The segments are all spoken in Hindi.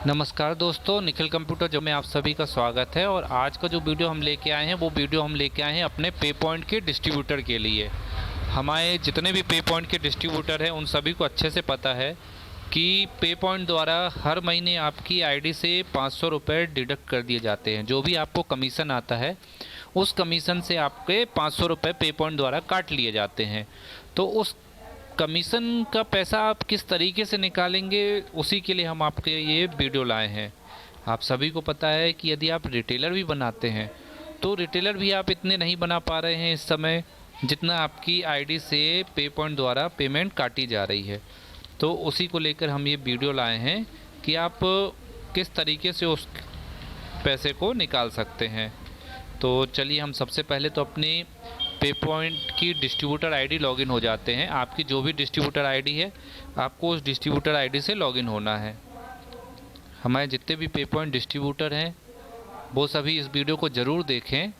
नमस्कार दोस्तों, निखिल कंप्यूटर जो में आप सभी का स्वागत है। और आज का जो वीडियो हम लेके आए हैं वो वीडियो हम लेके आए हैं अपने पे पॉइंट के डिस्ट्रीब्यूटर के लिए। हमारे जितने भी पे पॉइंट के डिस्ट्रीब्यूटर हैं उन सभी को अच्छे से पता है कि पे पॉइंट द्वारा हर महीने आपकी आईडी से 500 रुपये डिडक्ट कर दिए जाते हैं। जो भी आपको कमीशन आता है उस कमीशन से आपके 500 रुपये पे पॉइंट द्वारा काट लिए जाते हैं। तो उस कमीशन का पैसा आप किस तरीके से निकालेंगे उसी के लिए हम आपके ये वीडियो लाए हैं। आप सभी को पता है कि यदि आप रिटेलर भी बनाते हैं तो रिटेलर भी आप इतने नहीं बना पा रहे हैं इस समय जितना आपकी आईडी से पे पॉइंट द्वारा पेमेंट काटी जा रही है। तो उसी को लेकर हम ये वीडियो लाए हैं कि आप किस तरीके से उस पैसे को निकाल सकते हैं। तो चलिए हम सबसे पहले तो अपनी पे पॉइंट की डिस्ट्रीब्यूटर आईडी लॉगिन हो जाते हैं। आपकी जो भी डिस्ट्रीब्यूटर आईडी है आपको उस डिस्ट्रीब्यूटर आईडी से लॉगिन होना है। हमारे जितने भी पे पॉइंट डिस्ट्रीब्यूटर हैं वो सभी इस वीडियो को ज़रूर देखें।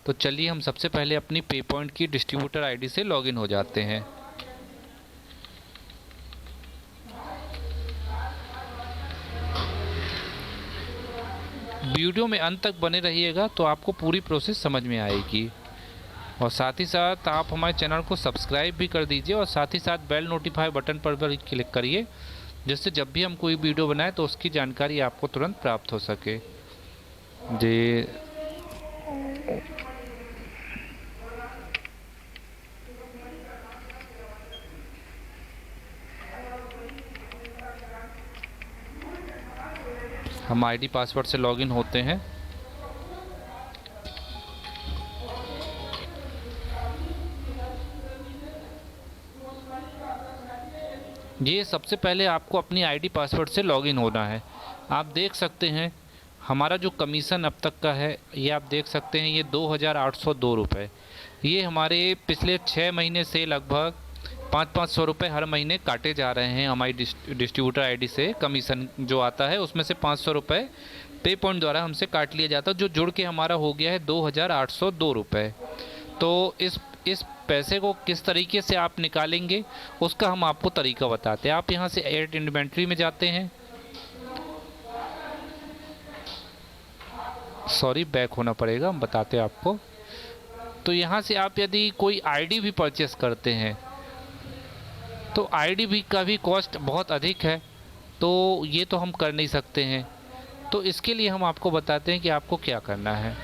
तो चलिए हम सबसे पहले अपनी पे पॉइंट की डिस्ट्रीब्यूटर आईडी से लॉगिन हो जाते हैं। वीडियो में अंत तक बने रहिएगा तो आपको पूरी प्रोसेस समझ में आएगी। और साथ ही साथ आप हमारे चैनल को सब्सक्राइब भी कर दीजिए और साथ ही साथ बेल नोटिफाई बटन पर भी क्लिक करिए, जिससे जब भी हम कोई वीडियो बनाएं तो उसकी जानकारी आपको तुरंत प्राप्त हो सके। जी, हम आईडी पासवर्ड से लॉगिन होते हैं। ये सबसे पहले आपको अपनी आईडी पासवर्ड से लॉगिन होना है। आप देख सकते हैं हमारा जो कमीशन अब तक का है ये आप देख सकते हैं, ये 2802 रुपये। ये हमारे पिछले 6 महीने से लगभग 500 रुपये हर महीने काटे जा रहे हैं। हमारी डिस्ट्रीब्यूटर आईडी से कमीशन जो आता है उसमें से 500 रुपये पे पॉइंट द्वारा हमसे काट लिया जाता है, जो जुड़ के हमारा हो गया है 2802 रुपये। तो इस पैसे को किस तरीके से आप निकालेंगे उसका हम आपको तरीका बताते हैं। आप यहाँ से ऐड इन्वेंट्री में जाते हैं, सॉरी बैक होना पड़ेगा, हम बताते हैं आपको। तो यहाँ से आप यदि कोई आईडी भी परचेस करते हैं तो आईडी भी का भी कॉस्ट बहुत अधिक है, तो ये तो हम कर नहीं सकते हैं। तो इसके लिए हम आपको बताते हैं कि आपको क्या करना है।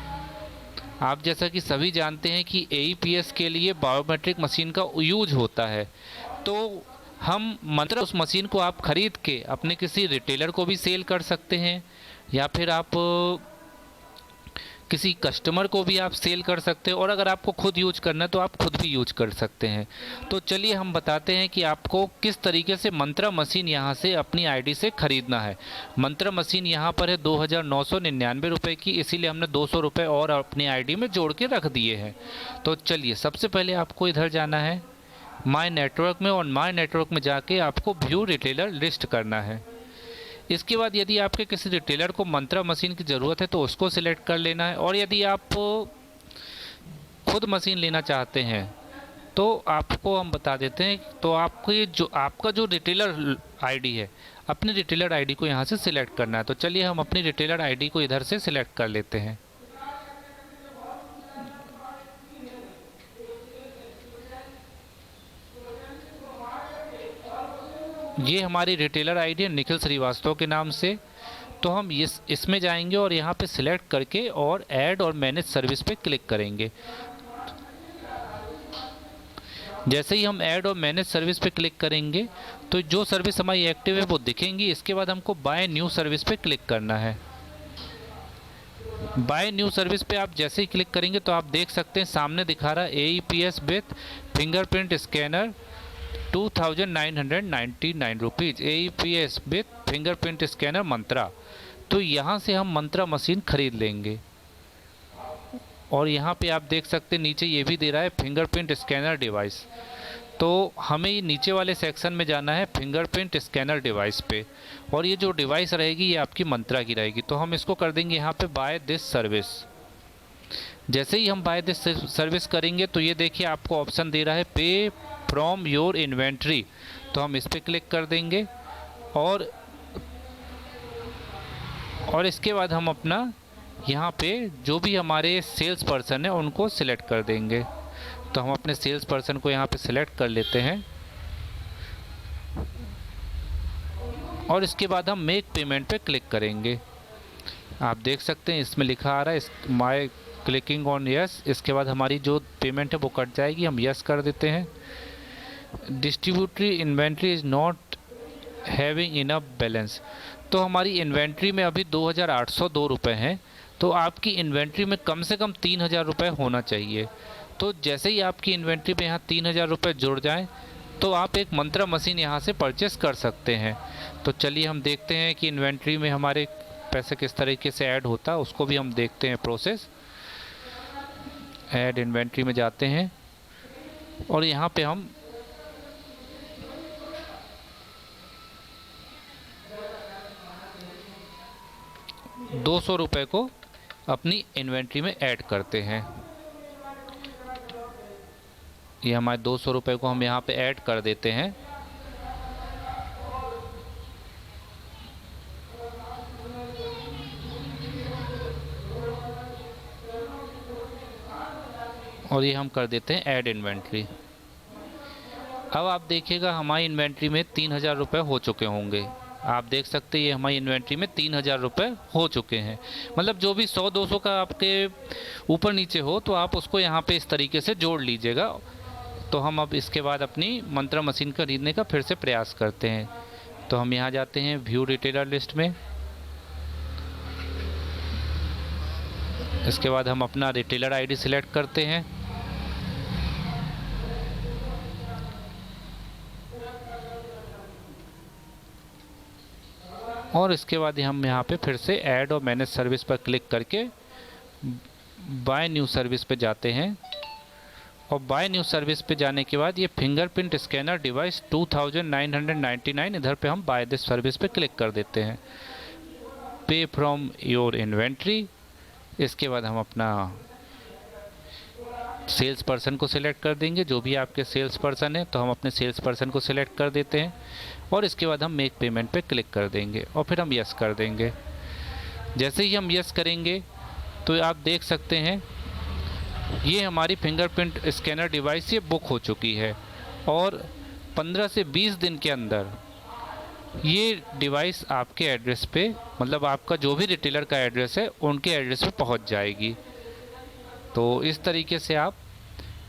आप जैसा कि सभी जानते हैं कि AEPS के लिए बायोमेट्रिक मशीन का यूज होता है। तो हम मतलब उस मशीन को आप ख़रीद के अपने किसी रिटेलर को भी सेल कर सकते हैं या फिर आप किसी कस्टमर को भी आप सेल कर सकते हैं, और अगर आपको खुद यूज करना है तो आप खुद भी यूज कर सकते हैं। तो चलिए हम बताते हैं कि आपको किस तरीके से मंत्रा मशीन यहाँ से अपनी आईडी से ख़रीदना है। मंत्रा मशीन यहाँ पर है 2999 रुपये की, इसीलिए हमने 200 रुपये और अपनी आईडी में जोड़ के रख दिए हैं। तो चलिए सबसे पहले आपको इधर जाना है माय नेटवर्क में, और माय नेटवर्क में जाके आपको व्यू रिटेलर लिस्ट करना है। इसके बाद यदि आपके किसी रिटेलर को मंत्रा मशीन की ज़रूरत है तो उसको सिलेक्ट कर लेना है, और यदि आप खुद मशीन लेना चाहते हैं तो आपको हम बता देते हैं। तो आपका जो रिटेलर आईडी है अपनी रिटेलर आईडी को यहाँ से सिलेक्ट करना है। तो चलिए हम अपनी रिटेलर आईडी को इधर से सिलेक्ट कर लेते हैं। ये हमारी रिटेलर आईडी है निखिल श्रीवास्तव के नाम से। तो हम इसमें जाएंगे और यहाँ पे सिलेक्ट करके और ऐड और मैनेज सर्विस पे क्लिक करेंगे। जैसे ही हम ऐड और मैनेज सर्विस पे क्लिक करेंगे तो जो सर्विस हमारी एक्टिव है वो दिखेंगी। इसके बाद हमको बाय न्यू सर्विस पे क्लिक करना है। बाय न्यू सर्विस पे आप जैसे ही क्लिक करेंगे तो आप देख सकते हैं सामने दिखा रहा है AEPS with fingerprint scanner 2999 rupees, AEPS with fingerprint scanner Mantra. तो यहाँ से हम मंत्रा मशीन ख़रीद लेंगे। और यहाँ पे आप देख सकते हैं नीचे ये भी दे रहा है फिंगरप्रिंट स्कैनर डिवाइस। तो हमें ये नीचे वाले सेक्शन में जाना है फिंगरप्रिंट स्कैनर डिवाइस पे, और ये जो डिवाइस रहेगी ये आपकी मंत्रा की रहेगी। तो हम इसको कर देंगे यहाँ पे बाय दिस सर्विस। जैसे ही हम बाय दिस सर्विस करेंगे तो ये देखिए आपको ऑप्शन दे रहा है पे फ्रॉम योर इन्वेंट्री। तो हम इस पर क्लिक कर देंगे और और इसके बाद हम अपना यहाँ पे जो भी हमारे सेल्स पर्सन है उनको सिलेक्ट कर देंगे। तो हम अपने सेल्स पर्सन को यहाँ पे सिलेक्ट कर लेते हैं और इसके बाद हम मेक पेमेंट पे क्लिक करेंगे। आप देख सकते हैं इसमें लिखा आ रहा है माय क्लिकिंग ऑन यस। इसके बाद हमारी जो पेमेंट है वो कट जाएगी, हम यस कर देते हैं। Distributary inventory is not having enough balance. तो हमारी इन्वेंट्री में अभी 2802 रुपये हैं, तो आपकी इन्वेंट्री में कम से कम 3000 रुपये होना चाहिए। तो जैसे ही आपकी इन्वेंट्री में यहाँ 3000 रुपये जुड़ जाएँ तो आप एक मंत्रा मशीन यहाँ से परचेस कर सकते हैं। तो चलिए हम देखते हैं कि इन्वेंट्री में हमारे पैसे किस तरीके से ऐड होता है, उसको भी हम देखते हैं प्रोसेस। ऐड इन्वेंट्री में जाते हैं और यहाँ पे हम ₹200 को अपनी इन्वेंट्री में ऐड करते हैं। ये हमारे ₹200 को हम यहाँ पे ऐड कर देते हैं। और ये हम कर देते हैं ऐड इन्वेंट्री। अब आप देखिएगा हमारी इन्वेंट्री में 3000 रुपये हो चुके होंगे। आप देख सकते हैं ये हमारी इन्वेंट्री में 3000 रुपये हो चुके हैं। मतलब जो भी 100-200 का आपके ऊपर नीचे हो तो आप उसको यहाँ पे इस तरीके से जोड़ लीजिएगा। तो हम अब इसके बाद अपनी मंत्रा मशीन खरीदने का फिर से प्रयास करते हैं। तो हम यहाँ जाते हैं व्यू रिटेलर लिस्ट में। इसके बाद हम अपना रिटेलर आईडी सिलेक्ट करते हैं और इसके बाद हम यहाँ पे फिर से ऐड और मैनेज सर्विस पर क्लिक करके बाय न्यू सर्विस पे जाते हैं। और बाय न्यू सर्विस पे जाने के बाद ये फिंगरप्रिंट स्कैनर डिवाइस 2999, इधर पे हम बाय दिस सर्विस पे क्लिक कर देते हैं। पे फ्रॉम योर इन्वेंट्री। इसके बाद हम अपना सेल्स पर्सन को सिलेक्ट कर देंगे, जो भी आपके सेल्स पर्सन है तो हम अपने सेल्स पर्सन को सिलेक्ट कर देते हैं और इसके बाद हम मेक पेमेंट पे क्लिक कर देंगे और फिर हम यस कर देंगे। जैसे ही हम यस करेंगे तो आप देख सकते हैं ये हमारी फिंगरप्रिंट स्कैनर डिवाइस ये बुक हो चुकी है और 15 से 20 दिन के अंदर ये डिवाइस आपके एड्रेस पे, मतलब आपका जो भी रिटेलर का एड्रेस है उनके एड्रेस पे पहुंच जाएगी। तो इस तरीके से आप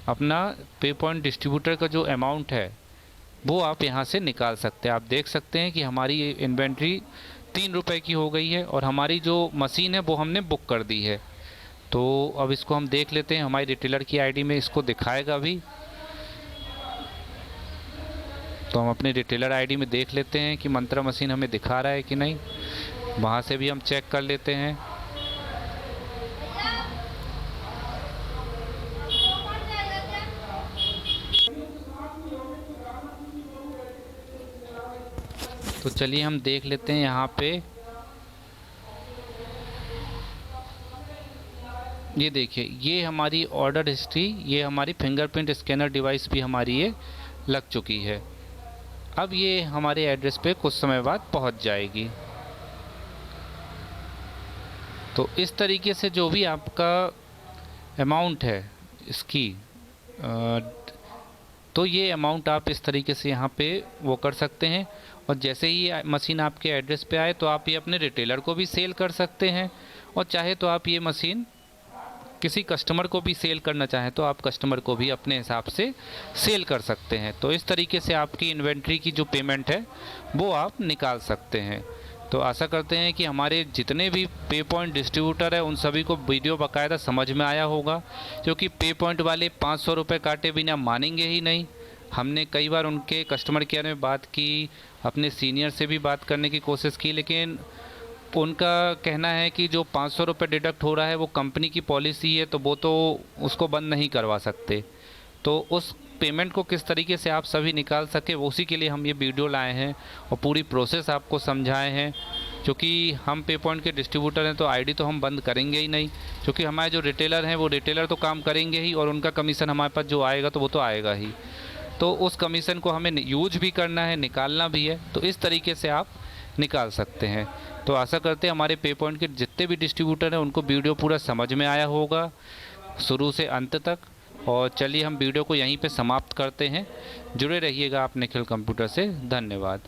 अपना पे पॉइंट डिस्ट्रीब्यूटर का जो अमाउंट है वो आप यहाँ से निकाल सकते हैं। आप देख सकते हैं कि हमारी ये इन्वेंट्री ₹3 की हो गई है और हमारी जो मशीन है वो हमने बुक कर दी है। तो अब इसको हम देख लेते हैं, हमारी रिटेलर की आईडी में इसको दिखाएगा भी। तो हम अपने रिटेलर आईडी में देख लेते हैं कि मंत्रा मशीन हमें दिखा रहा है कि नहीं, वहाँ से भी हम चेक कर लेते हैं। तो चलिए हम देख लेते हैं यहाँ पे। ये देखिए ये हमारी ऑर्डर हिस्ट्री, ये हमारी फिंगरप्रिंट स्कैनर डिवाइस भी हमारी ये लग चुकी है। अब ये हमारे एड्रेस पे कुछ समय बाद पहुँच जाएगी। तो इस तरीके से जो भी आपका अमाउंट है इसकी तो ये अमाउंट आप इस तरीके से यहाँ पे वो कर सकते हैं। और जैसे ही मशीन आपके एड्रेस पे आए तो आप ये अपने रिटेलर को भी सेल कर सकते हैं और चाहे तो आप ये मशीन किसी कस्टमर को भी सेल करना चाहें तो आप कस्टमर को भी अपने हिसाब से सेल कर सकते हैं। तो इस तरीके से आपकी इन्वेंट्री की जो पेमेंट है वो आप निकाल सकते हैं। तो आशा करते हैं कि हमारे जितने भी पे पॉइंट डिस्ट्रीब्यूटर है उन सभी को वीडियो बाकायदा समझ में आया होगा, क्योंकि पे पॉइंट वाले 500 रुपये काटे बिना मानेंगे ही नहीं। हमने कई बार उनके कस्टमर केयर में बात की, अपने सीनियर से भी बात करने की कोशिश की, लेकिन उनका कहना है कि जो 500 रुपये डिडक्ट हो रहा है वो कंपनी की पॉलिसी है, तो वो तो उसको बंद नहीं करवा सकते। तो उस पेमेंट को किस तरीके से आप सभी निकाल सके उसी के लिए हम ये वीडियो लाए हैं और पूरी प्रोसेस आपको समझाए हैं। क्योंकि हम पे पॉइंट के डिस्ट्रीब्यूटर हैं तो आईडी तो हम बंद करेंगे ही नहीं, क्योंकि हमारे जो रिटेलर हैं वो रिटेलर तो काम करेंगे ही और उनका कमीशन हमारे पास जो आएगा तो वो तो आएगा ही। तो उस कमीशन को हमें यूज भी करना है, निकालना भी है। तो इस तरीके से आप निकाल सकते हैं। तो आशा करते हैं हमारे पे पॉइंट के जितने भी डिस्ट्रीब्यूटर हैं उनको वीडियो पूरा समझ में आया होगा शुरू से अंत तक। और चलिए हम वीडियो को यहीं पे समाप्त करते हैं। जुड़े रहिएगा आप निखिल कंप्यूटर से। धन्यवाद।